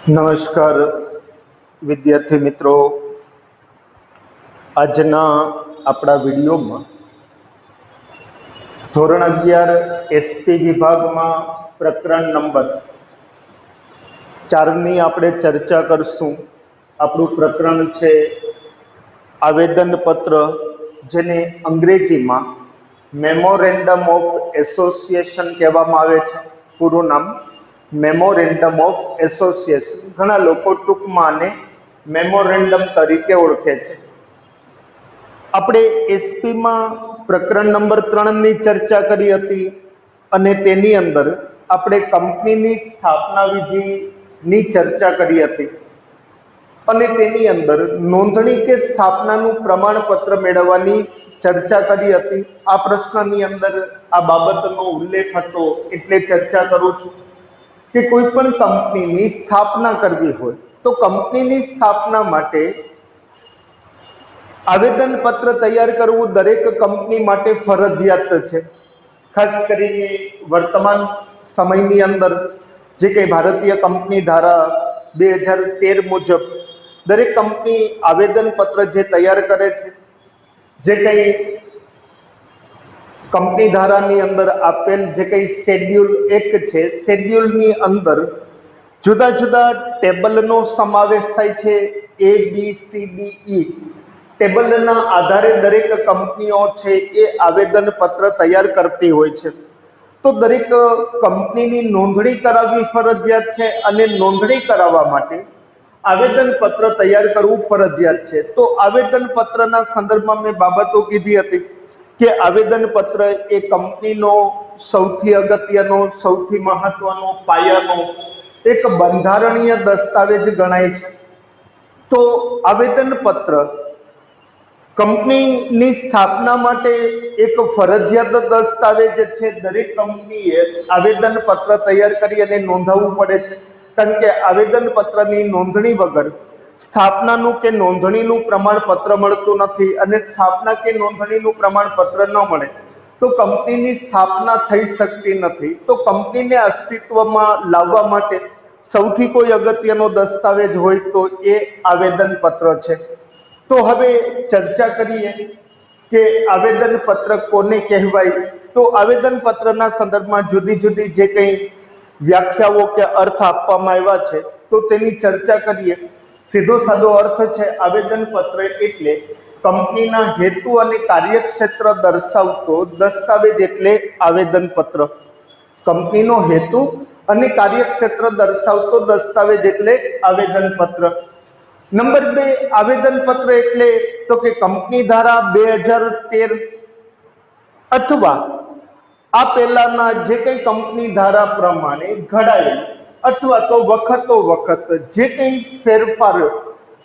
નમસ્કાર વિદ્યાર્થી મિત્રો, આજના આપણા વિડીયોમાં ધોરણ 11 એસપી વિભાગમાં પ્રકરણ નંબર 4ની આપણે ચર્ચા કરશું। આપણું પ્રકરણ છે આવેદનપત્ર, જેને અંગ્રેજીમાં મેમોરેન્ડમ ઓફ એસોસિએશન કહેવામાં આવે છે। પૂરું નામ મેમોરેન્ડમ ઓફ એસોસિએશન। ઘણા લોકો ટૂંકમાં આને મેમોરેન્ડમ તરીકે ઓળખે છે। આપણે એસપીમાં પ્રકરણ નંબર 3ની ચર્ચા કરી હતી અને તેની અંદર આપણે કંપનીની સ્થાપના વિધિની ચર્ચા કરી હતી અને તેની અંદર નોંધણી કે સ્થાપનાનું પ્રમાણપત્ર મેળવવાની ચર્ચા કરી હતી। આ પ્રશ્નની અંદર આ બાબતનો ઉલ્લેખ હતો, એટલે ચર્ચા કરું છું કે કોઈ પણ કંપનીની સ્થાપના કરવી હોય તો કંપનીની સ્થાપના માટે આવેદનપત્ર તૈયાર કરવું દરેક કંપની માટે ફરજિયાત છે। ખાસ કરીને વર્તમાન સમયની અંદર જે કંઈ ભારતીય કંપની ધારા 2013 મુજબ દરેક કંપની આવેદનપત્ર જે તૈયાર કરે છે, જે કંઈ કંપની ધારાની અંદર આપેલ જે કંઈ શેડ્યુલ 1 છે, શેડ્યુલની અંદર જુદા જુદા ટેબલનો સમાવેશ થાય છે। A, B, C, D, E ટેબલના આધારે દરેક કંપનીઓ છે એ આવેદનપત્ર તૈયાર કરતી હોય છે। તો દરેક કંપનીની નોંધણી કરાવવી ફરજિયાત છે અને નોંધણી કરાવવા માટે આવેદનપત્ર તૈયાર કરવું ફરજિયાત છે। તો આવેદનપત્રના સંદર્ભમાં મેં બાબતો કીધી હતી કે આવેદનપત્ર એ કંપનીનો સૌથી અગત્યનો, સૌથી મહત્વનો, પાયાનો એક બંધારણીય દસ્તાવેજ ગણાય છે। તો આવેદનપત્ર કંપનીની સ્થાપના માટે એક ફરજિયાત દસ્તાવેજ છે। દરેક કંપનીએ આવેદનપત્ર તૈયાર કરી અને નોંધાવવું પડે છે, કારણ કે આવેદનપત્રની નોંધણી વગર સ્થાપનાનું કે નોંધણીનું પ્રમાણપત્ર મળતું નથી અને સ્થાપના કે નોંધણીનું પ્રમાણપત્ર ન મળે તો કંપનીની સ્થાપના થઈ શકતી નથી। તો કંપનીને અસ્તિત્વમાં લાવવા માટે સૌથી કોઈ અગત્યનો દસ્તાવેજ હોય તો એ આવેદનપત્ર છે। તો હવે ચર્ચા કરીએ કે આવેદનપત્ર કોને કહેવાય। તો આવેદનપત્રના સંદર્ભમાં જુદી જુદી જે કંઈ વ્યાખ્યાઓ કે અર્થ આપવામાં આવ્યા છે તો તેની ચર્ચા કરીએ। સીધો સાદો અર્થ છે આવેદનપત્ર એટલે કંપનીના હેતુ અને કાર્યક્ષેત્ર દર્શાવતો દસ્તાવેજ એટલે આવેદનપત્ર। કંપનીનો હેતુ અને કાર્યક્ષેત્ર દર્શાવતો દસ્તાવેજ એટલે આવેદનપત્ર। નંબર 2, આવેદનપત્ર એટલે તો કે કંપની ધારા 2013 અથવા આ પહેલાના જે કંઈ કંપની ધારા પ્રમાણે ઘડાયેલ અથવા તો વખતો વખત જે કંઈ ફેરફાર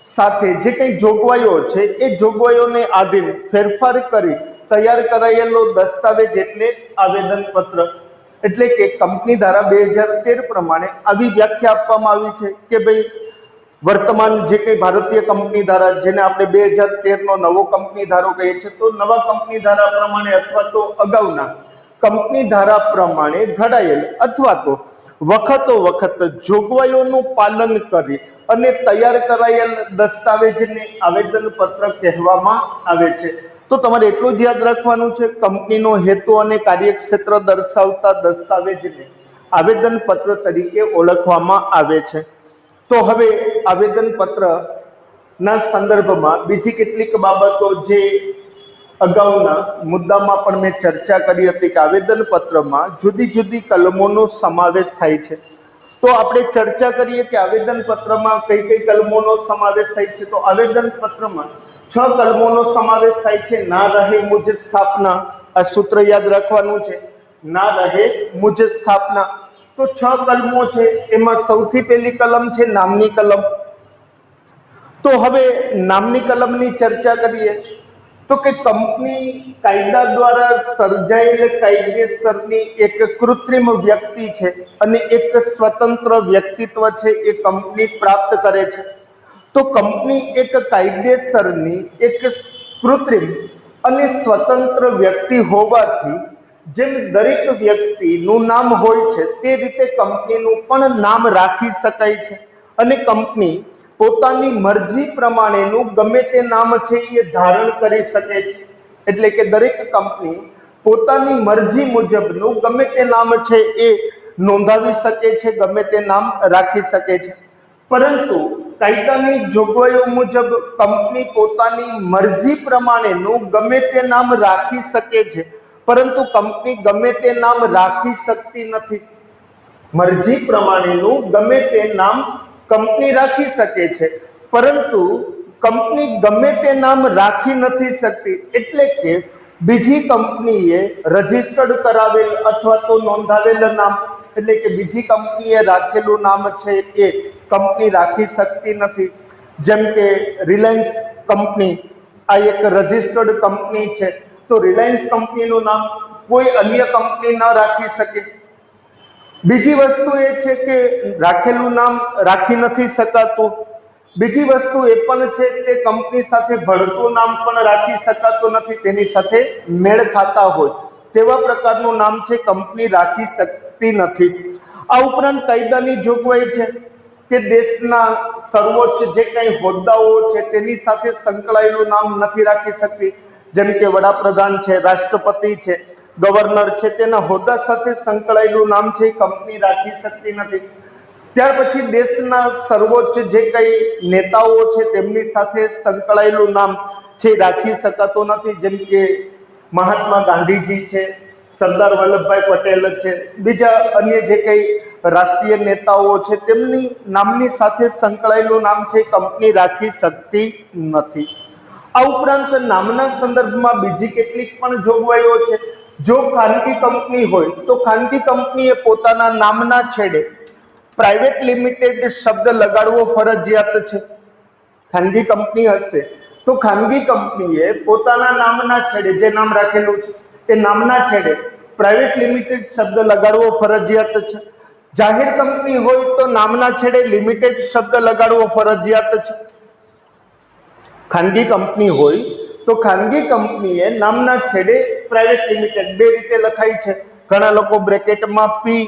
સાથે જે કંઈ જોગવાઈઓ છે એ જોગવાઈઓને આધીન ફેરફાર કરી તૈયાર કરાયેલો દસ્તાવેજ એટલે આવેદનપત્ર। એટલે કે કંપની ધારા 2013 પ્રમાણે આવી વ્યાખ્યા આપવામાં આવી છે કે ભાઈ વર્તમાન જે કંઈ ભારતીય કંપની ધારા, જેને આપણે 2013નો નવો કંપની ધારો કહીએ છીએ, તો નવા કંપની ધારા પ્રમાણે અથવા તો અગાઉના કંપની ધારા પ્રમાણે ઘડાયેલ અથવા તો વખતો વખત જોગવાઈઓનું પાલન કરી અને તૈયાર કરાયેલ દસ્તાવેજને આવેદનપત્ર કહેવામાં આવે છે। તો તમારે એટલું જ યાદ રાખવાનું છે, કંપનીનો હેતુ અને કાર્યક્ષેત્ર દર્શાવતા દસ્તાવેજને આવેદનપત્ર તરીકે ઓળખવામાં આવે છે। તો હવે આવેદનપત્રના સંદર્ભમાં બીજી કેટલીક બાબતો જે અગાઉના મુદ્દામાં પણ મેં ચર્ચા કરી હતી કે આવેદનપત્રમાં જુદી જુદી કલમોનો સમાવેશ થાય છે। તો આપણે ચર્ચા કરીએ કે આવેદનપત્રમાં કઈ કઈ કલમોનો સમાવેશ થાય છે। તો આવેદનપત્રમાં 6 કલમોનો સમાવેશ થાય છે। ના રહે મુજ સ્થાપના, આ સૂત્ર યાદ રાખવાનું છે, ના રહે મુજ સ્થાપના। તો 6 કલમો છે, એમાં સૌથી પહેલી કલમ છે નામની કલમ। તો હવે નામની કલમની ચર્ચા કરીએ તો કે કંપની કાયદા દ્વારા સર્જાયેલ કાયદેસરની એક કૃત્રિમ વ્યક્તિ છે અને એક સ્વતંત્ર વ્યક્તિત્વ છે એ કંપની પ્રાપ્ત કરે છે। તો કંપની એક કાયદેસરની એક કૃત્રિમ અને સ્વતંત્ર વ્યક્તિ હોવાથી જેમ દરેક વ્યક્તિનું નામ હોય છે તે રીતે કંપનીનું પણ નામ રાખી શકાય છે। અને કંપની પોતાની મરજી પ્રમાણેનું ગમે તે નામ છે એ ધારણ કરી શકે છે। એટલે કે દરેક કંપની પોતાની મરજી મુજબનું ગમે તે નામ છે એ નોંધાવી શકે છે, ગમે તે નામ રાખી શકે છે। પરંતુ કાયદાની જોગવાઈઓ મુજબ કંપની પોતાની મરજી પ્રમાણેનું ગમે તે નામ રાખી શકે છે, પરંતુ કંપની ગમે તે નામ રાખી શકતી નથી। મરજી પ્રમાણેનું ગમે તે નામ કંપની રાખી શકે છે, પરંતુ કંપની ગમે તે નામ રાખી નથી શકતી। એટલે કે બીજી કંપનીએ રજીસ્ટર્ડ કરાવેલ અથવા તો નોંધાવેલ નામ, એટલે કે બીજી કંપનીએ રાખેલું નામ છે એ કંપની રાખી શકતી નથી। જેમ કે રિલાયન્સ કંપની આ એક રજીસ્ટર્ડ કંપની છે, તો રિલાયન્સ કંપનીનું નામ કોઈ અન્ય કંપની ન રાખી શકે। બીજી વસ્તુ એ છે કે રાખેલું નામ રાખી નથી શકાતું। બીજી વસ્તુ એ પણ છે કે કંપની સાથે ભળતું નામ પણ રાખી શકાતું નથી, તેની સાથે મેળ ખાતા હોય તેવા પ્રકારનું નામ છે કંપની રાખી શકતી નથી। આ ઉપરાંત કાયદાની જોગવાઈ છે કે દેશના સર્વોચ્ચ જે કંઈ હોદ્દાઓ છે તેની સાથે સંકળાયેલું નામ નથી રાખી શકતી। જેમ કે વડાપ્રધાન છે, રાષ્ટ્રપતિ છે, ગવર્નર છે, તેના હોદ્દા સાથે સંકળાયેલું નામ છે કંપની રાખી શકતી નથી। ત્યાર પછી દેશના સર્વોચ્ચ જે કંઈ નેતાઓ છે તેમની સાથે સંકળાયેલું નામ છે રાખી શકાતું નથી। જેમ કે મહાત્મા ગાંધીજી છે, સરદાર વલ્લભભાઈ પટેલ છે, બીજા અન્ય જે કંઈ રાષ્ટ્રીય નેતાઓ છે તેમની નામની સાથે સંકળાયેલું નામ છે કંપની રાખી શકતી નથી। આ ઉપરાંત નામના સંદર્ભમાં બીજી કેટલીક પણ જોગવાઈઓ છે। જો ખાનગી કંપની હોય તો ખાનગી કંપનીએ પોતાના નામના છેડે પ્રાઇવેટ લિમિટેડ શબ્દ લગાડવો ફરજિયાત છે। ખાનગી કંપની હશે તો ખાનગી કંપનીએ પોતાના નામના છેડે જે નામ રાખેલું છે એ નામના છેડે પ્રાઇવેટ લિમિટેડ શબ્દ લગાડવો ફરજિયાત છે। જાહેર કંપની હોય તો નામના છેડે લિમિટેડ શબ્દ લગાડવો ફરજિયાત છે। ખાનગી કંપની હોય તો ખાનગી કંપનીએ નામના છેડે પ્રાઇવેટ લિમિટેડ બે રીતે લખાય છે। ઘણા લોકો બ્રેકેટમાં પી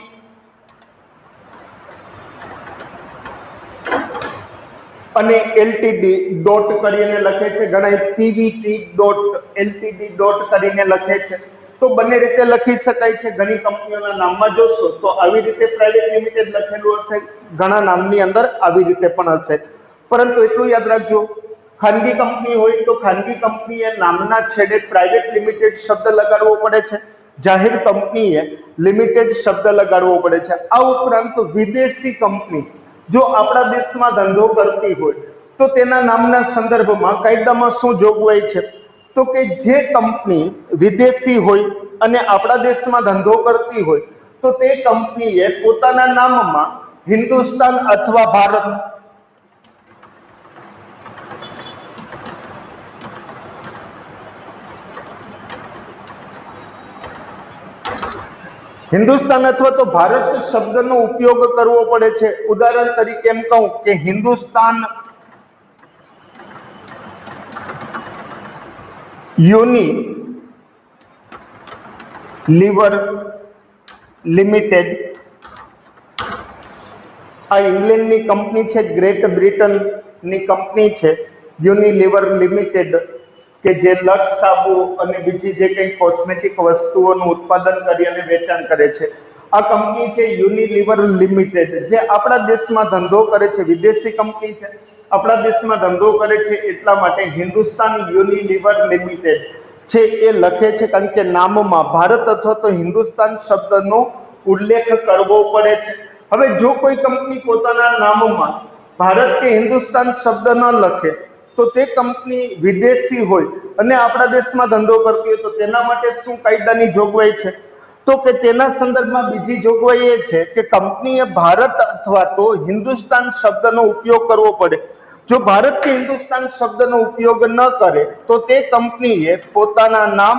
અને એલટીડી ડોટ કરીને લખે છે, ઘણા પીવીટી ડોટ એલટીડી ડોટ કરીને લખે છે। તો બંને રીતે લખી શકાય છે। ઘણી કંપનીઓના નામમાં જોશો તો આવી રીતે પ્રાઇવેટ લિમિટેડ લખેલું હશે, ઘણા નામની અંદર આવી રીતે પણ હશે। પરંતુ એટલું યાદ રાખજો, ખાનગી કંપની હોય તો ખાનગી કંપનીએ નામના છેડે પ્રાઇવેટ લિમિટેડ શબ્દ લગાડવો પડે છે, જાહેર કંપનીએ લિમિટેડ શબ્દ લગાડવો પડે છે। આ ઉપરાંત વિદેશી કંપની જો આપણા દેશમાં ધંધો કરતી હોય તો તેના નામના સંદર્ભમાં કાયદામાં શું જોગવાઈ છે, તો કે જે કંપની વિદેશી હોય અને આપણા દેશમાં ધંધો કરતી હોય તો તે કંપનીએ પોતાના નામમાં હિન્દુસ્તાન અથવા ભારત હિન્દુસ્તાન અથવા તો ભારત શબ્દનો ઉપયોગ કરવો પડે છે। ઉદાહરણ તરીકે એમ કહું કે હિન્દુસ્તાન યુનિલીવર લિમિટેડ આ ઇંગ્લેન્ડની કંપની છે, ગ્રેટ બ્રિટનની કંપની છે યુનિલીવર લિમિટેડ, કે જે લક્સ સાબુ અને બીજી જે કંઈ કોસ્મેટિક વસ્તુઓનું ઉત્પાદન કરી અને વેચાણ કરે છે। આ કંપની છે યુનિલીવર લિમિટેડ, જે આપણા દેશમાં ધંધો કરે છે, વિદેશી કંપની છે, આપણા દેશમાં ધંધો કરે છે એટલા માટે હિન્દુસ્તાન યુનિલીવર લિમિટેડ છે એ લખે છે, કારણ કે નામમાં ભારત અથવા તો હિન્દુસ્તાન શબ્દનો ઉલ્લેખ કરવો પડે છે। હવે જો કોઈ કંપની પોતાના નામમાં ભારત કે હિન્દુસ્તાન શબ્દ ન લખે તો તે કંપની વિદેશી હોય અને આપણા દેશમાં ધંધો કરતી હોય તો તેના માટે શું કાયદાની જોગવાઈ છે, તો કે તેના સંદર્ભમાં બીજી જોગવાઈ એ છે કે કંપનીએ ભારત અથવા તો હિન્દુસ્તાન શબ્દનો ઉપયોગ કરવો પડે। જો ભારત કે હિન્દુસ્તાન શબ્દનો ઉપયોગ ન કરે તો તે કંપનીએ પોતાના નામ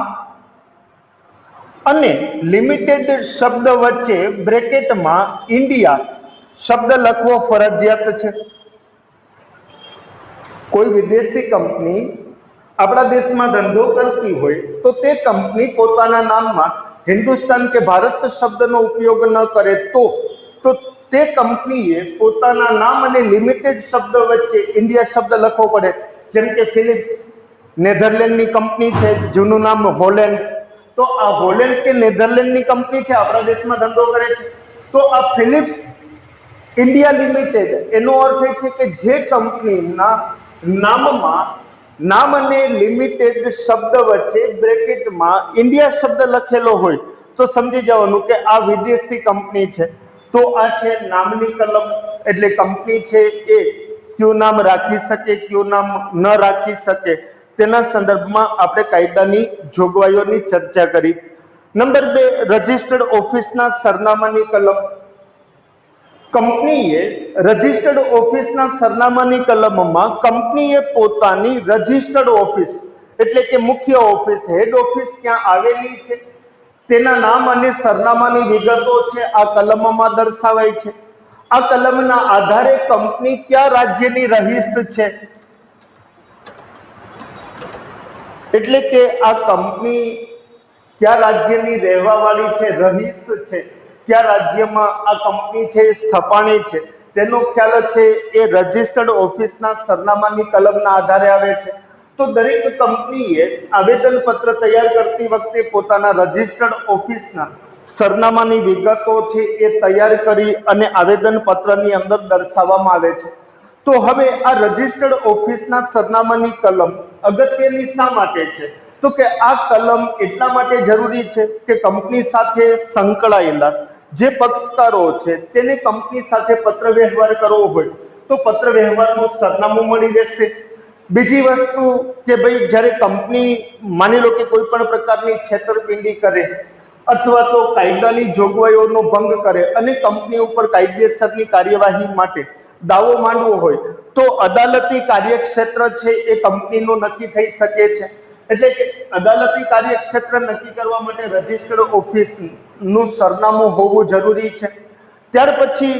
અને લિમિટેડ શબ્દ વચ્ચે બ્રેકેટમાં ઇન્ડિયા શબ્દ લખવો ફરજિયાત છે। કોઈ વિદેશી કંપની આપણા દેશમાં ધંધો કરતી હોય તો તે કંપની પોતાના નામમાં હિન્દુસ્તાન કે ભારત શબ્દનો ઉપયોગ ન કરે તો તે કંપનીએ પોતાના નામ અને લિમિટેડ શબ્દ વચ્ચે ઇન્ડિયા શબ્દ લખવો પડે. જેમ કે ફિલિપ્સ નેધરલેન્ડની કંપની છે, જૂનું નામ હોલેન્ડ. તો આ હોલેન્ડ કે નેધરલેન્ડની કંપની છે, આપણા દેશમાં ધંધો કરે છે. તો આ ફિલિપ્સ ઇન્ડિયા લિમિટેડ એનો અર્થ એ છે કે જે કંપનીના નામમાં નામ અને લિમિટેડ શબ્દ વચ્ચે બ્રેકેટમાં ઇન્ડિયા શબ્દ લખેલો હોય તો સમજી જવાનું કે આ વિદેશી કંપની છે. તો આ છે નામની કલમ. એટલે કંપની છે એ કયું નામ રાખી શકે, કયું નામ ન રાખી શકે, તેના સંદર્ભમાં આપણે કાયદાની જોગવાઈઓની ચર્ચા કરી. નંબર 2, રજિસ્ટર્ડ ઓફિસના સરનામાની કલમ. કંપનીએ રજિસ્ટર્ડ ઓફિસના સરનામાની કલમમાં કંપનીએ પોતાની રજિસ્ટર્ડ ઓફિસ એટલે કે મુખ્ય ઓફિસ, હેડ ઓફિસ ક્યાં આવેલી છે તેના નામ અને સરનામાની વિગતો છે આ કલમમાં દર્શાવાય છે. આ કલમના આધારે કંપની કયા રાજ્યની રહીશ છે, એટલે કે આ કંપની કયા રાજ્યની રહેવાવાળી છે, રહીશ છે, કયા રાજ્યમાં આ કંપની છે એ સ્થપાણી છે, તેનો ખ્યાલ છે એ રજિસ્ટર્ડ ઓફિસના સરનામાની કલમના આધારે આવે છે. તો દરેક કંપનીએ આવેદનપત્ર તૈયાર કરતી વખતે પોતાના રજિસ્ટર્ડ ઓફિસના સરનામાની વિગતો છે એ તૈયાર કરી અને આવેદનપત્રની અંદર દર્શાવવામાં આવે છે. તો હવે આ રજિસ્ટર્ડ ઓફિસના સરનામાની કલમ અગત્યની શા માટે છે? તો કે આ કલમ એટલા માટે જરૂરી છે કે કંપની સાથે સંકળાયેલા જે પક્ષકારો છે તેને કંપની સાથે પત્ર વ્યવહાર કરવો હોય તો પત્ર વ્યવહારનું સરનામું મળી રહેશે. બીજી વસ્તુ કે ભાઈ જ્યારે કંપની માની લો કે કોઈ પણ પ્રકારની છેતરપિંડી કરે અથવા તો કાયદાની જોગવાઈઓનો ભંગ કરે અને કંપની ઉપર કાયદેસરની કાર્યવાહી માટે દાવો માંડવો હોય તો અદાલતી કાર્યક્ષેત્ર છે એ કંપનીનું નક્કી થઈ શકે છે. એટલે કે અદાલતી કાર્યક્ષેત્ર નક્કી કરવા માટે રજિસ્ટર્ડ ઓફિસનું સરનામું હોવું જરૂરી છે. ત્યાર પછી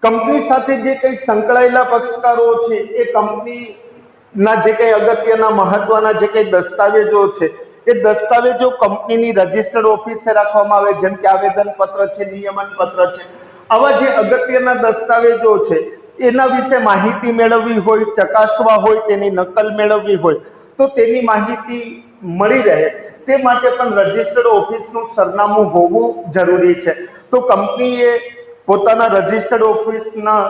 કંપની સાથે જે કંઈ સંકળાયેલા પક્ષકારો છે એ કંપનીના જે કંઈ અગત્યના મહત્વના જે કંઈ દસ્તાવેજો છે એ દસ્તાવેજો કંપનીની રજિસ્ટર્ડ ઓફિસે રાખવામાં આવે, જેમ કે આવેદનપત્ર છે, નિયમન પત્ર છે. આવા જે અગત્યના દસ્તાવેજો છે એના વિશે માહિતી મેળવવી હોય, ચકાસવા હોય, તેની નકલ મેળવવી હોય તો તેની માહિતી મળી રહે તે માટે પણ રજિસ્ટર્ડ ઓફિસનું સરનામું હોવું જરૂરી છે. તો કંપનીએ પોતાના રજિસ્ટર્ડ ઓફિસના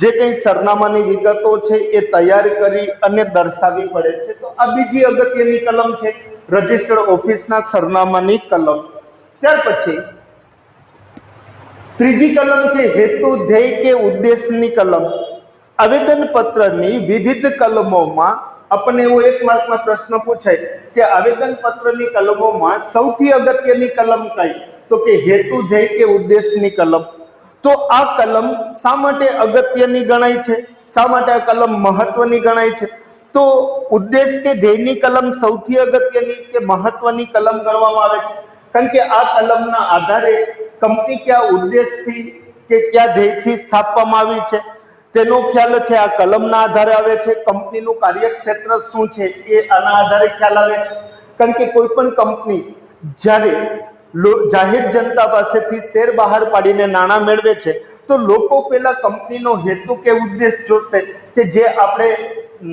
જે કંઈ સરનામાની વિગતો છે એ તૈયાર કરી અને દર્શાવવી પડે છે. તો આ બીજી અગત્યની કલમ છે, રજિસ્ટર્ડ ઓફિસના સરનામાની કલમ. ત્યાર પછી ત્રીજી કલમ છે હેતુ, ધ્યેય કે ઉદ્દેશની કલમ. આવેદનપત્રની વિવિધ કલમોમાં આપણને એવો એક માર્કમાં પ્રશ્ન પૂછાય કે આવેદનપત્રની કલમોમાં સૌથી અગત્યની કલમ કઈ? તો કે હેતુ, ધ્યેય કે ઉદ્દેશની કલમ. તો આ કલમ શા માટે અગત્યની ગણાય છે? શા માટે આ કલમ મહત્વની ગણાય છે? તો ઉદ્દેશ કે ધ્યેયની કલમ સૌથી અગત્યની કે મહત્વની કલમ ગણવામાં આવે છે, કારણ કે આ કલમના આધારે કંપની કયા ઉદ્દેશથી કે કયા ધ્યેયથી સ્થાપવામાં આવી છે તેનો ખ્યાલ છે આ કલમના આધારે આવે છે. કંપનીનું કાર્યક્ષેત્ર શું છે એ આના આધારે ખ્યાલ આવે છે, કારણ કે કોઈ પણ કંપની જ્યારે જાહેર જનતા પાસેથી શેર બહાર પાડીને નાણાં મેળવે છે તો લોકો પહેલા કંપનીનો હેતુ કે ઉદ્દેશ જોશે કે જે આપણે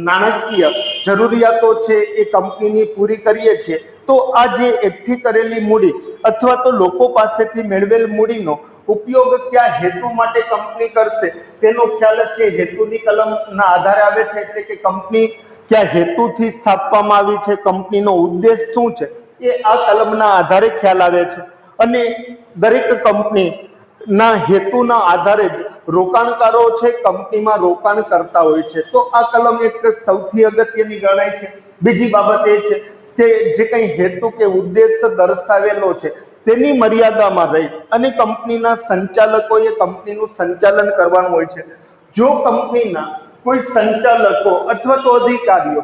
નાણાકીય જરૂરિયાતો છે એ કંપનીની પૂરી કરીએ છીએ તો આ જે એકઠી કરેલી મૂડી અથવા તો લોકો પાસેથી મેળવેલ મૂડીનો ઉપયોગ કયા હેતુ માટે કંપની કરશે તેનો ખ્યાલ છે હેતુની કલમના આધારે આવે છે. એટલે કે કંપની કયા હેતુથી સ્થાપવામાં આવી છે, કંપનીનો ઉદ્દેશ શું છે એ આ કલમના આધારે ખ્યાલ આવે છે. અને દરેક કંપનીના હેતુના આધારે જ રોકાણકારો છે કંપનીમાં રોકાણ કરતા હોય છે. તો આ કલમ એક સૌથી અગત્યની ગણાય છે. બીજી બાબત એ છે કે જે કંઈ હેતુ કે ઉદ્દેશ દર્શાવેલો છે તેની મર્યાદામાં રહી અને કંપનીના સંચાલકોએ કંપનીનું સંચાલન કરવાનું હોય છે. જો કંપનીના કોઈ સંચાલકો અથવા તો અધિકારીઓ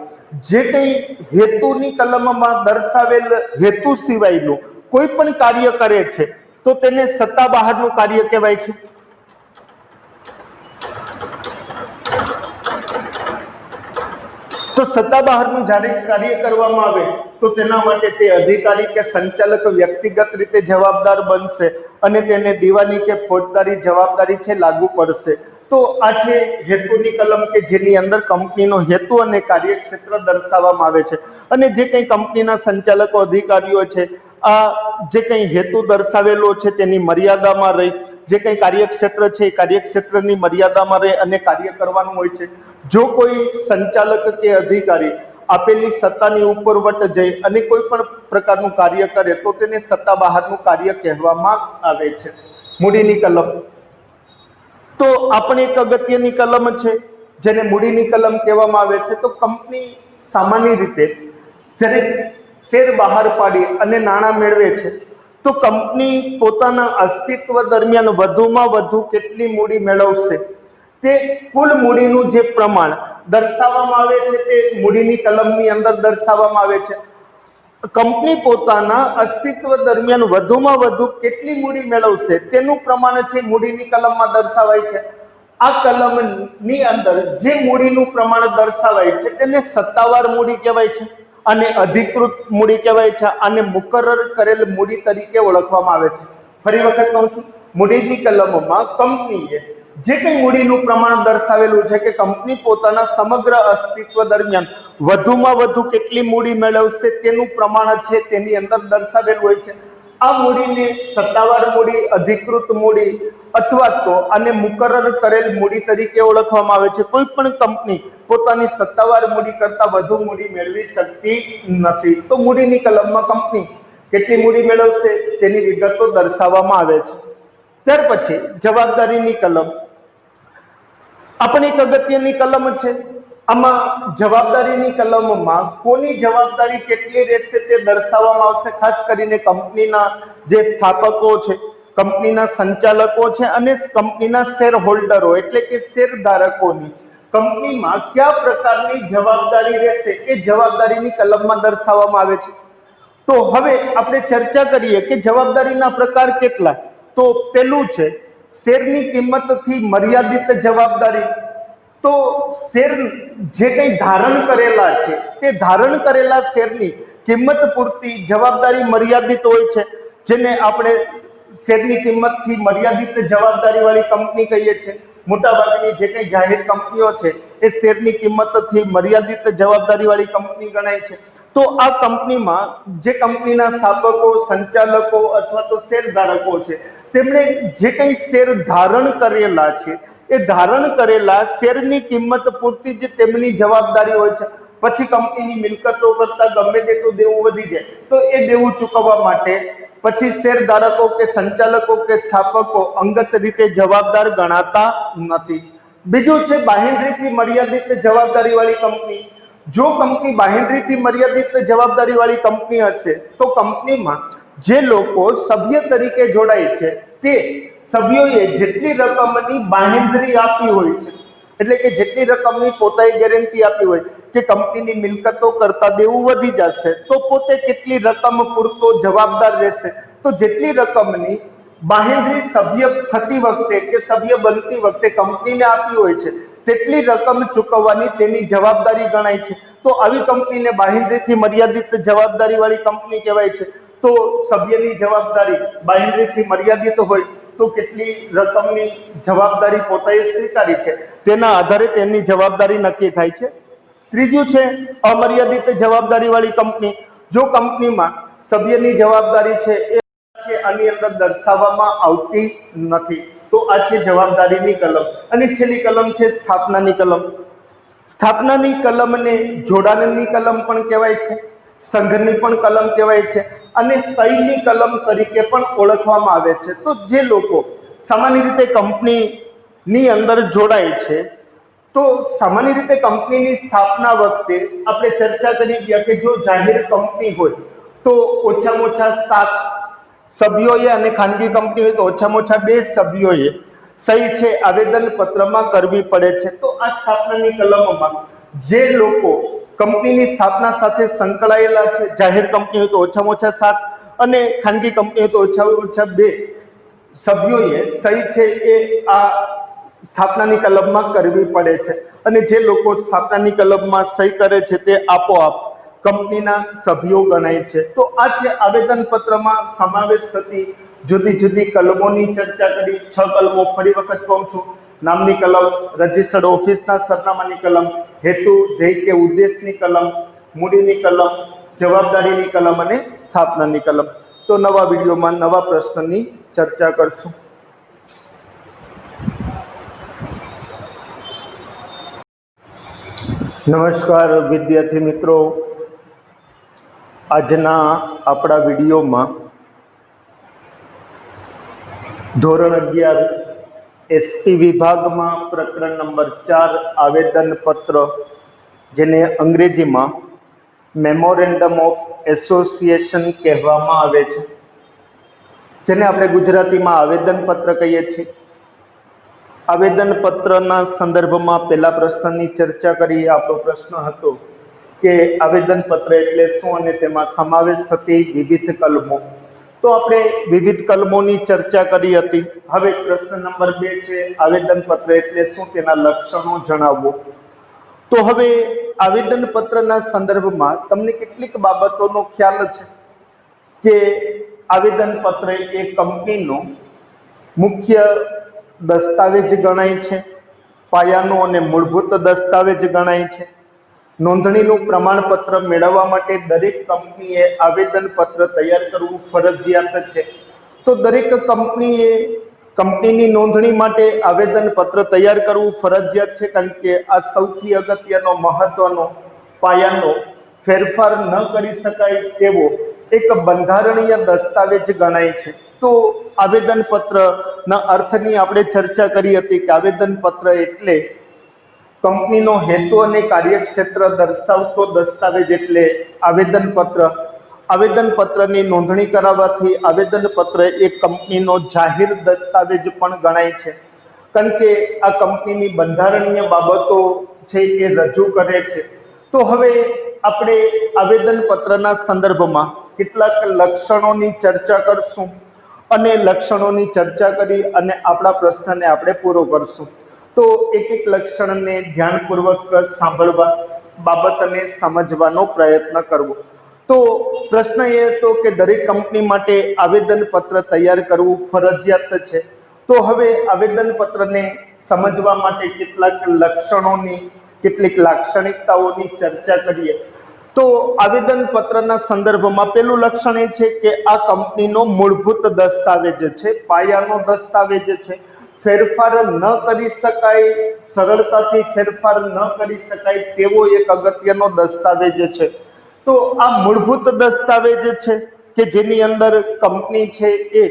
જે કંઈ હેતુની કલમમાં દર્શાવેલ હેતુ સિવાયનું કોઈ પણ કાર્ય કરે છે તો તેને સત્તા બહારનું કાર્ય કહેવાય છે. તો સત્તા બહારનું જ્યારે કાર્ય કરવામાં આવે તો તેના માટે તે અધિકારી કે સંચાલક વ્યક્તિગત રીતે જવાબદાર બનશે અને તેને દીવાની કે ફોજદારી જવાબદારી છે લાગુ પડશે। તો આ છે હેતુની કલમ કે જેની અંદર કંપનીનો હેતુ અને કાર્યક્ષેત્ર દર્શાવવામાં આવે છે અને જે કંઈ કંપનીના સંચાલકો અધિકારીઓ છે આ જે કંઈ હેતુ દર્શાવેલો છે તેની મર્યાદામાં રહી જે કંઈ કાર્યક્ષેત્ર છે એ કાર્યક્ષેત્રની મર્યાદામાં રહી અને કાર્ય કરવાનું હોય છે। જો કોઈ સંચાલક કે અધિકારી આપેલી સત્તાની ઉપરવટ જઈ અને કોઈ પણ પ્રકારનું કાર્ય કરે તો તેને સત્તા બહારનું કાર્ય કહેવામાં આવે છે। મૂડીની કલમ તો આપણે એક અગત્યની કલમ છે જેને મૂડીની કલમ કહેવામાં આવે છે। તો કંપની સામાન્ય રીતે જ્યારે શેર બહાર પાડી અને નાણાં મેળવે છે તો કંપની પોતાના અસ્તિત્વ દરમિયાન વધુમાં વધુ કેટલી મૂડી મેળવશે તે કુલ મૂડીનું જે પ્રમાણ દર્શાવવામાં આવે છે તે મૂડીની કલમની અંદર દર્શાવવામાં આવે છે। કંપની પોતાના અસ્તિત્વ દરમિયાન વધુમાં વધુ કેટલી મૂડી મેળવશે તેનું પ્રમાણ છે મૂડીની કલમમાં દર્શાવાય છે। આ કલમની અંદર જે મૂડીનું પ્રમાણ દર્શાવાય છે તેને સત્તાવાર મૂડી કહેવાય છે અને અધિકૃત મૂડી કહેવાય છે અને મુકરર કરેલ મૂડી તરીકે ઓળખવામાં આવે છે। ફરી વખત કહું છું, મૂડીની કલમમાં કંપનીએ જે કંઈ મૂડીનું પ્રમાણ દર્શાવેલું છે કે કંપની પોતાના સમગ્ર અસ્તિત્વ દરમિયાન વધુમાં વધુ કેટલી મૂડી મેળવશે તેનું પ્રમાણ છે તેની અંદર દર્શાવેલું હોય છે। આ મૂડીને સત્તાવાર મૂડી, અધિકૃત મૂડી અથવા તો આને મુકરર કરેલ મૂડી તરીકે ઓળખવામાં આવે છે। કોઈ પણ કંપની પોતાની સત્તાવાર મૂડી કરતા વધુ મૂડી મેળવી શકતી નથી। તો મૂડીની કલમમાં કંપની કેટલી મૂડી મેળવશે તેની વિગતો દર્શાવવામાં આવે છે। ત્યાર પછી જવાબદારીની કલમ આપણી એક અગત્યની કલમ છે। આમાં જવાબદારીની કલમમાં કોની જવાબદારી કેટલી રહેશે તે દર્શાવવામાં આવશે। ખાસ કરીને કંપનીના જે સ્થાપકો છે, કંપનીના સંચાલકો છે અને કંપનીના શેર હોલ્ડરો એટલે કે શેરધારકોની કંપનીમાં કયા પ્રકારની જવાબદારી રહેશે એ જવાબદારીની કલમમાં દર્શાવવામાં આવે છે। તો હવે આપણે ચર્ચા કરીએ કે જવાબદારીના પ્રકાર કેટલા। તો પેલું છે શેરની કિંમતથી મર્યાદિત જવાબદારી। તો શેર જે કંઈ ધારણ કરેલા છે તે ધારણ કરેલા શેરની કિંમત પૂરતી જવાબદારી મર્યાદિત હોય છે જેને આપણે શેરની કિંમતથી મર્યાદિત જવાબદારી વાળી કંપની કહીએ છીએ। મોટાભાગની જે કંઈ જાહેર કંપનીઓ છે એ શેરની કિંમતથી મર્યાદિત જવાબદારી વાળી કંપની ગણાય છે। તો આ કંપનીમાં જે કંપનીના સ્થાપકો, સંચાલકો અથવા તો શેરધારકો છે તેમણે જે કંઈ શેર ધારણ કરેલા છે એ ધારણ કરેલા શેરની કિંમત પૂરતી જ તેમની જવાબદારી હોય છે। પછી કંપનીની મિલકતો કરતા ગમે તેટલું દેવું વધી જાય તો એ દેવું ચૂકવવા માટે પછી શેરધારકો કે સંચાલકો કે સ્થાપકો અંગત રીતે જવાબદાર ગણાતા નથી। બીજું છે બાહેંધરીથી મર્યાદિત જવાબદારી વાળી કંપની। જો કંપની બાહેંધરીથી મર્યાદિત જવાબદારી વાળી કંપની હશે તો કંપનીમાં જે લોકો સભ્ય તરીકે જોડાય છે તે સભ્યોએ જેટલી રકમની બાહેંધરી આપી હોય છે એટલે કે જેટલી રકમની પોતાએ ગેરંટી આપી હોય કે કંપનીની મિલકતો કરતા દેવું વધી જશે તો પોતે કેટલી રકમ પૂરતો જવાબદાર રહેશે। તો જેટલી રકમની બાહેંધરી સભ્ય થતી વખતે કે સભ્ય બનતી વખતે કંપનીને આપી હોય છે તેટલી રકમ ચૂકવવાની તેની જવાબદારી ગણાય છે। તો આવી કંપનીને બાહેંધરીથી મર્યાદિત જવાબદારી વાળી કંપની કહેવાય છે। તો સભ્યની જવાબદારી બાહેંધરીથી મર્યાદિત હોય તો કેટલી રકમની જવાબદારી પોતાએ સ્વીકારી છે તેના આધારે તેની જવાબદારી નક્કી થાય છે। ત્રીજું છે અમર્યાદિત જવાબદારી વાળી કંપની। જો કંપનીમાં સભ્યની જવાબદારી છે એ આની અંદર દર્શાવવામાં આવતી નથી। તો આ છે જવાબદારીની કલમ। અને છેલ્લી કલમ છે સ્થાપનાની કલમ। સ્થાપનાની કલમને જોડાણની કલમ પણ કહેવાય છે, સંઘની પણ કલમ કહેવાય છે અને સહીની કલમ તરીકે પણ ઓળખવામાં આવે છે। તો જે લોકો સામાન્ય રીતે કંપનીની અંદર જોડાય છે તો સામાન્ય રીતે કંપનીની સ્થાપના વખતે આપણે ચર્ચા કરી ગયા કે જો જાહેર કંપની હોય તો ઓછામાં ઓછા 7 સભ્યોએ અને ખાનગી કંપની હોય તો ઓછામાં ઓછા 2 સભ્યોએ સહી છે આવેદન પત્રમાં કરવી પડે છે। તો આ સ્થાપનાની કલમોમાં જે લોકો કંપનીની સ્થાપના સાથે સંકળાયેલા છે, જાહેર કંપની હોય તો ઓછામાં ઓછા 7 અને ખાનગી કંપની હોય તો ઓછામાં ઓછા 2 સભ્યોએ સહી છે એ આ સ્થાપનાની કલમમાં કરવી પડે છે। અને જે લોકો સ્થાપનાની કલમમાં સહી કરે છે તે આપોઆપ કંપનીના સભ્યો ગણાય છે। તો આ છે આવેદનપત્રમાં સમાવેશ થતી જુદી જુદી કલમોની ચર્ચા કરી। 6 કલમો ફરી વખત કહું છું। નામની કલમ, રજિસ્ટર્ડ ઓફિસના સરનામાની કલમ, હેતુ, ધ્યેય કે ઉદ્દેશની કલમ, મૂડીની કલમ, જવાબદારીની કલમ અને સ્થાપનાની કલમ। તો નવા વિડીયોમાં નવા પ્રશ્નની ચર્ચા કરશું। નમસ્કાર વિદ્યાર્થી મિત્રો, આજના આપણા વિડીયોમાં ધોરણ 11 એસટી વિભાગમાં પ્રકરણ નંબર 4 આવેદનપત્ર, જેને અંગ્રેજીમાં મેમોરેન્ડમ ઓફ એસોસિએશન કહેવામાં આવે છે, જેને આપણે ગુજરાતીમાં આવેદનપત્ર કહીએ છીએ। આવેદનપત્રના સંદર્ભમાં પહેલા પ્રશ્નની ચર્ચા કરીએ। આપણો પ્રશ્ન હતો કે આવેદનપત્ર એટલે શું અને તેમાં સમાવેશ થતી વિવિધ કલમો। તો આપણે વિવિધ કલમોની ચર્ચા કરી હતી। હવે પ્રશ્ન નંબર 2 છે આવેદનપત્ર એટલે શું, તેના લક્ષણો જણાવો। તો હવે આવેદનપત્રના સંદર્ભમાં તમને કેટલીક બાબતોનો ખ્યાલ છે કે આવેદનપત્ર એ કંપનીનો મુખ્ય દસ્તાવેજ ગણાય છે, પાયાનો અને મૂળભૂત દસ્તાવેજ ગણાય છે। નોંધણીનું પ્રમાણપત્ર મેળવવા માટે દરેક કંપનીએ આવેદનપત્ર તૈયાર કરવું ફરજિયાત છે। તો દરેક કંપનીએ કંપનીની નોંધણી માટે આવેદનપત્ર તૈયાર કરવું ફરજિયાત છે, કારણ કે આ સૌથી અગત્યનો, મહત્વનો, પાયાનો, ફેરફાર ન કરી શકાય તેવો એક બંધારણીય દસ્તાવેજ ગણાય છે। તો આવેદનપત્રના અર્થની આપણે ચર્ચા કરી હતી કે આવેદનપત્ર એટલે કંપનીનો હેતુ અને કાર્યક્ષેત્ર દર્શાવતો દસ્તાવેજ એટલે આવેદનપત્ર। આવેદનપત્રની નોંધણી કરાવવાથી આવેદનપત્ર એ કંપનીનો જાહેર દસ્તાવેજ પણ ગણાય છે, કારણ કે આ કંપનીની બંધારણીય બાબતો છે એ રજૂ કરે છે। તો હવે આપણે આવેદનપત્રના સંદર્ભમાં કેટલાક લક્ષણોની ચર્ચા કરશું અને લક્ષણોની ચર્ચા કરી અને આપણા પ્રશ્નને આપણે પૂરો કરશું। તો એક એક લક્ષણને ધ્યાનપૂર્વક સાંભળવા, બાબતને સમજવાનો પ્રયત્ન કરવો। તો પ્રશ્ન એ હતો કે દરેક કંપની માટે આવેદનપત્ર તૈયાર કરવું ફરજિયાત છે। તો હવે આવેદનપત્રને સમજવા માટે કેટલાક લક્ષણોની, કેટલીક લાક્ષણિકતાઓની ચર્ચા કરીએ। તો આવેદનપત્રના સંદર્ભમાં પહેલું લક્ષણ એ છે કે આ કંપનીનો મૂળભૂત દસ્તાવેજ છે, પાયાનો દસ્તાવેજ છે, ફેરફાર ન કરી શકાય, સરળતાથી ફેરફાર ન કરી શકાય તેવો એક અગત્યનો દસ્તાવેજ છે। તો આ મૂળભૂત દસ્તાવેજ છે કે જેની અંદર કંપની છે એ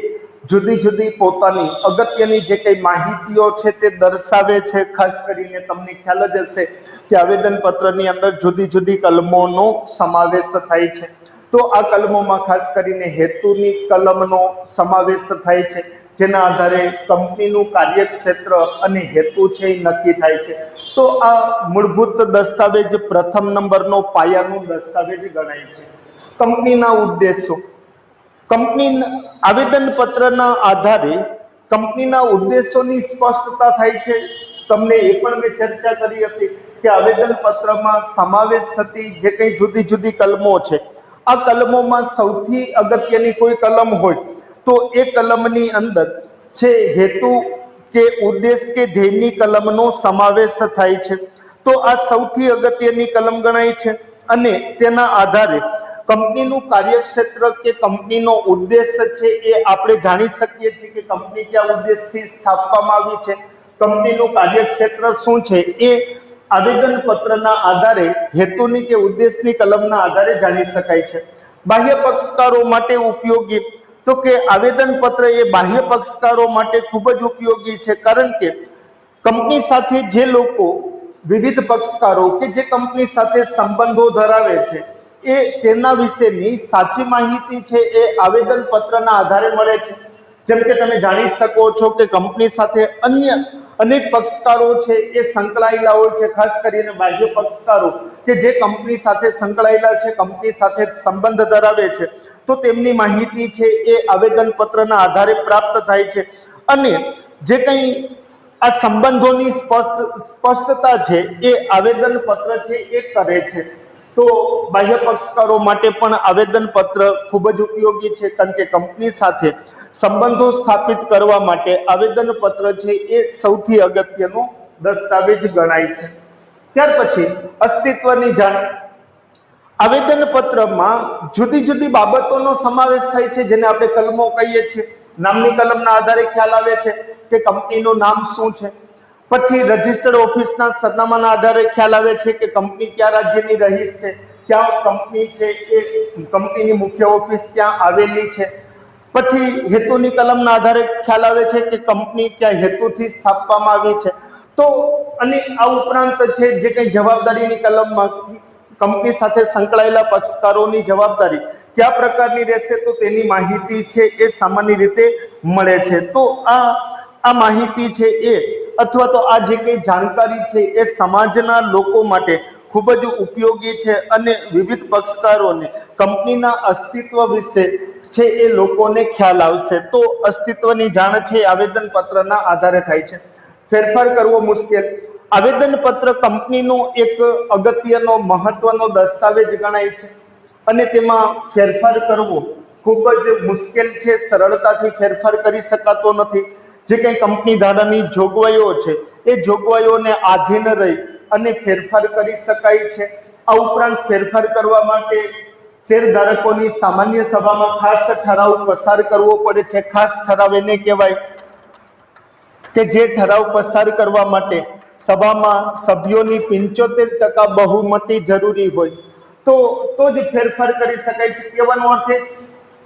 જુદી જુદી પોતાની અગત્યની જે કઈ માહિતીઓ છે તે દર્શાવે છે। ખાસ કરીને તમને ખ્યાલ જ હશે કે આવેદનપત્રની અંદર જુદી જુદી કલમોનો સમાવેશ થાય છે। તો આ કલમોમાં ખાસ કરીને હેતુની કલમનો સમાવેશ થાય છે, જેના આધારે કંપનીનું કાર્યક્ષેત્ર અને હેતુ છે એ નક્કી થાય છે। તો આ મૂળભૂત દસ્તાવેજ પ્રથમ નંબરનો પાયાનું દસ્તાવેજ ગણાય છે। કંપનીના ઉદ્દેશો, કંપની આવેદનપત્રના આધારે કંપનીના ઉદ્દેશોની સ્પષ્ટતા થાય છે। તમને એ પણ મેં ચર્ચા કરી હતી કે આવેદનપત્રમાં સમાવેશ થતી જે કંઈ જુદી જુદી કલમો છે, આ કલમોમાં સૌથી અગત્યની કોઈ કલમ હોય તો એ કલમની અંદર છે હેતુ કે ઉદ્દેશ કે ધ્યેયની કલમનો સમાવેશ થાય છે। તો આ સૌથી અગત્યની કલમ ગણાય છે અને તેના આધારે કંપનીનું કાર્યક્ષેત્ર કે કંપનીનો ઉદ્દેશ છે એ આપણે જાણી શકીએ છીએ કે કંપની કયા ઉદ્દેશથી સ્થાપવામાં આવી છે, કંપનીનું કાર્યક્ષેત્ર શું છે એ આવેદનપત્રના આધારે, હેતુની કે ઉદ્દેશની કલમના આધારે જાણી શકાય છે। બાહ્ય પક્ષકારો માટે ઉપયોગી, તો કે આવેદનપત્ર એ બાહ્ય પક્ષકારો માટે ખૂબ જ ઉપયોગી છે, કારણ કે કંપની સાથે જે લોકો, વિવિધ પક્ષકારો કે જે કંપની સાથે સંબંધો ધરાવે છે એ તેના વિશેની સાચી માહિતી છે એ આવેદનપત્રના આધારે મળે છે। જેમ કે તમે જાણી શકો છો કે કંપની સાથે અન્ય અનેક પક્ષકારો છે એ સંકળાયેલા હોય છે, ખાસ કરીને બાહ્ય પક્ષકારો કે જે કંપની સાથે સંકળાયેલા છે, કંપની સાથે સંબંધ ધરાવે છે, તો તેમની માહિતી છે એ આવેદનપત્રના આધારે પ્રાપ્ત થાય છે અને જે કંઈ આ સંબંધોની સ્પષ્ટતા છે એ આવેદનપત્ર છે એ કરે છે। તો બાહ્ય પક્ષકારો માટે પણ આવેદનપત્ર ખૂબ જ ઉપયોગી છે, કારણ કે કંપની સાથે સંબંધો સ્થાપિત કરવા માટે આવેદનપત્ર છે એ સૌથી અગત્યનો દસ્તાવેજ ગણાય છે. ત્યાર પછી અસ્તિત્વની જાણ. આવેદનપત્રમાં જુદી જુદી બાબતોનો સમાવેશ થાય છે, જેને આપણે કલમો કહીએ છીએ. નામની કલમના આધારે ખ્યાલ આવે છે કે કંપનીનું નામ શું છે. પછી રજિસ્ટર્ડ ઓફિસના સરનામાના આધારે ખ્યાલ આવે છે કે કંપની કયા રાજ્યની રહીશ છે, ક્યાં કંપની છે એ કંપનીની મુખ્ય ઓફિસ ક્યાં આવેલી છે. પછી હેતુની કલમના આધારે ખ્યાલ આવે છે કે કંપની કયા હેતુથી સ્થાપવામાં આવી છે. તો અને આ ઉપરાંત છે જે કંઈ જવાબદારીની કલમમાં કંપની સાથે સંકળાયેલા પક્ષકારોની જવાબદારી કયા પ્રકારની રહેશે, તો તેની માહિતી છે એ સામાન્ય રીતે મળે છે. તો આ માહિતી છે એ અથવા તો આ જે કંઈ જાણકારી છે એ સમાજના લોકો માટે ખૂબ જ ઉપયોગી છે અને વિવિધ પક્ષકારોને કંપનીના અસ્તિત્વ વિશે છે એ લોકોને ખ્યાલ આવશે. તો અસ્તિત્વની જાણ છે આવેદનપત્રના આધારે થાય છે. ફેરફાર કરવો મુશ્કેલ. આવેદનપત્ર કંપનીનો એક અગત્યનો મહત્વનો દસ્તાવેજ ગણાય છે અને તેમાં ફેરફાર કરવો ખૂબ જ મુશ્કેલ છે. સરળતાથી ફેરફાર કરી શકાતો નથી. જે કંઈ કંપની ધારાની જોગવાઈઓ છે એ જોગવાઈઓને આધીન રહી અને ફેરફાર કરી શકાય છે. આ ઉપરાંત ફેરફાર કરવા માટે શેરધારકોની સામાન્ય સભામાં ખાસ ઠરાવ પસાર કરવો પડે છે. ખાસ ઠરાવ એને કહેવાય કે જે ઠરાવ પસાર કરવા માટે સભામાં સભ્યોની 75% બહુમતી જરૂરી હોય તો જ ફેરફાર કરી શકાય છે. કહેવાનો અર્થ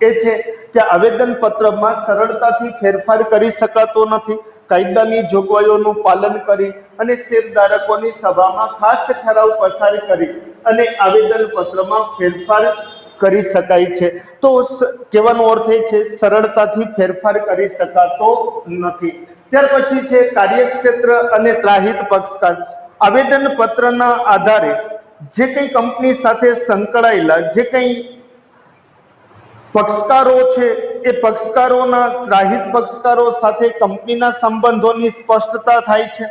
એ છે કે આવેદનપત્રમાં સરળતાથી ફેરફાર કરી શકાતો નથી. કાયદાની જોગવાઈઓનું પાલન કરી અને શેરધારકોની સભામાં ખાસ ઠરાવ પસાર કરી અને આવેદનપત્રમાં ફેરફાર કરી શકાય છે. તો કહેવાનો અર્થ એ છે સરળતાથી ફેરફાર કરી શકાતો નથી. ત્યાર પછી છે કાર્યક્ષેત્ર અને ત્રાહિત પક્ષકાર. આવેદનપત્રના આધારે જે કંઈ કંપની સાથે સંકળાયેલા જે કંઈ પક્ષકારો છે એ પક્ષકારોના ત્રાહિત પક્ષકારો સાથે કંપનીના સંબંધોની સ્પષ્ટતા થાય છે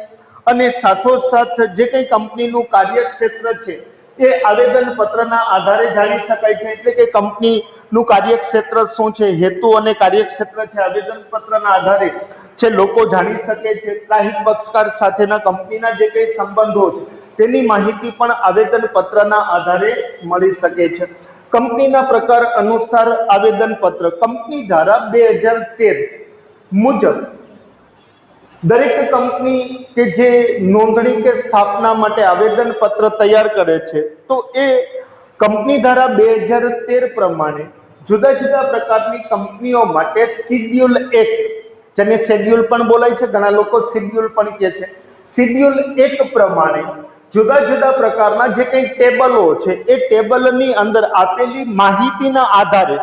અને સાથોસાથ જે કંઈ કંપનીનું કાર્યક્ષેત્ર છે એ આવેદનપત્રના આધારે જાણી શકાય છે. એટલે કે કંપનીનું કાર્યક્ષેત્ર શું છે, હેતુ અને કાર્યક્ષેત્ર છે આવેદનપત્રના આધારે છે લોકો જાણી શકે છે. ત્રાહિત પક્ષકાર સાથેના કંપનીના જે કંઈ સંબંધો છે તેની માહિતી પણ આવેદનપત્રના આધારે મળી શકે છે. કંપનીના પ્રકાર અનુસાર આવેદનપત્ર. કંપની ધારા 2013 મુજબ દરેક કંપની કે જે નોંધણી કે સ્થાપના માટે આવેદનપત્ર તૈયાર કરે છે તો એ કંપની ધારા 2013 પ્રમાણે જુદા જુદા પ્રકારની કંપનીઓ માટે શિડ્યુલ 1, જેને શેડ્યુલ પણ બોલાય છે, ઘણા લોકો શિડ્યુલ પણ કહે છે, શિડ્યુલ 1 પ્રમાણે જુદા જુદા પ્રકારના જે કંઈ ટેબલો છે એ ટેબલની અંદર આપેલી માહિતીના આધારે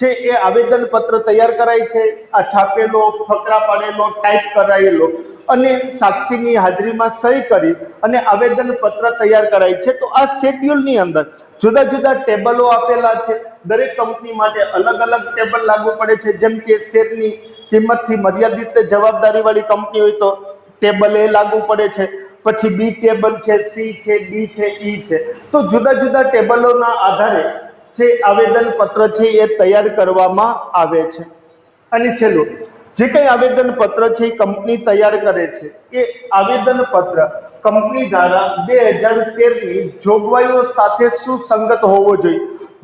છે એ આવેદનપત્ર તૈયાર કરાય છે. આ છાપેલો, ફકરા પાડેલો, ટાઈપ કરાયેલો અને સાક્ષીની હાજરીમાં સહી કરી અને આવેદનપત્ર તૈયાર કરાય છે. તો આ શેડ્યુલની અંદર જુદા જુદા ટેબલો આપેલા છે. દરેક કંપની માટે અલગ અલગ ટેબલ લાગુ પડે છે. જેમ કે શેરની કિંમતથી મર્યાદિત જવાબદારી વાળી કંપની હોય તો ટેબલ એ લાગુ પડે છે. પછી બી ટેબલ છે, સી છે, ડી છે, ઈ છે. તો જુદા જુદા ટેબલોના આધારે જે આવેદનપત્ર છે એ તૈયાર કરવામાં આવે છે. અને છેલ્લું, જે કંઈ આવેદનપત્ર છે એ કંપની તૈયાર કરે છે એ આવેદનપત્ર કંપની ધારા 2013ની જોગવાઈઓ સાથે સુસંગત હોવો જોઈએ.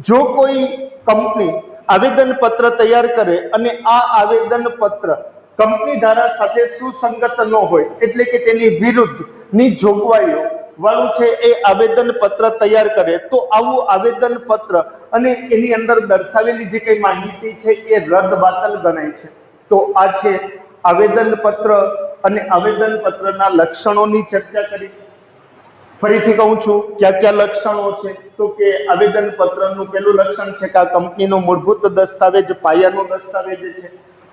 જો કોઈ કંપની આવેદનપત્ર તૈયાર કરે અને આ આવેદનપત્ર કંપની ધારા સાથે સુસંગત ન હોય, એટલે કે તેની વિરુદ્ધની જોગવાઈઓ વાળું છે એ આવેદનપત્ર તૈયાર કરે તો આવું આવેદનપત્ર અને એની અંદર દર્શાવેલી જે કંઈ માહિતી છે એ રદ બાતલ ગણાય છે. તો આ છે આવેદનપત્ર અને આવેદનપત્રના લક્ષણોની ચર્ચા કરી. ફરીથી કહું છું ક્યાં ક્યાં લક્ષણો છે, તો કે આવેદનપત્રનું પહેલું લક્ષણ છે કે આ કંપનીનો મૂળભૂત દસ્તાવેજ, પાયાનો દસ્તાવેજ છે.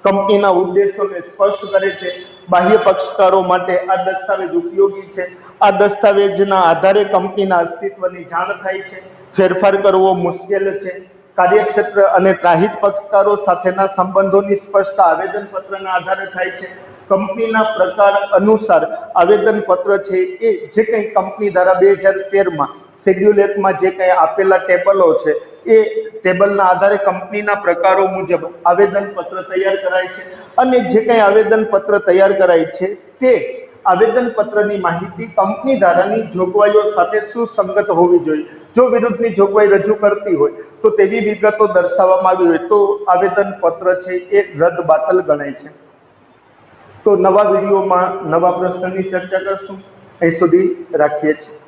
કંપનીના ઉદ્દેશોને સ્પષ્ટ કરે છે. બાહ્ય પક્ષકારો માટે આ દસ્તાવેજ ઉપયોગી છે. આ દસ્તાવેજના આધારે કંપનીના અસ્તિત્વની જાણ થાય છે. ફેરફાર કરવો મુશ્કેલ છે. કાર્યક્ષેત્ર અને ત્રાહિત પક્ષકારો સાથેના સંબંધોની સ્પષ્ટતા આવેદનપત્રના આધારે થાય છે. કંપનીના પ્રકાર અનુસાર આવેદનપત્ર છે એ જે કંઈ કંપની દ્વારા 2013માં શેડ્યુલ 1માં જે કંઈ આપેલા ટેબલો છે એ ટેબલના આધારે કંપનીના પ્રકારો મુજબ આવેદનપત્ર તૈયાર કરાય છે અને જે કંઈ આવેદનપત્ર તૈયાર કરાય છે તે આવેદનપત્રની માહિતી કંપની ધારાની જોગવાઈઓ સાથે સુસંગત હોવી જોઈએ. જો વિરુદ્ધની જોગવાઈ રજૂ કરતી હોય તો તેવી વિગતો દર્શાવવામાં આવી હોય તો આવેદનપત્ર છે એ રદ બાતલ ગણાય છે. તો નવા વિડીયોમાં નવા પ્રશ્નની ચર્ચા કરશું. અહીં સુધી રાખીએ છીએ.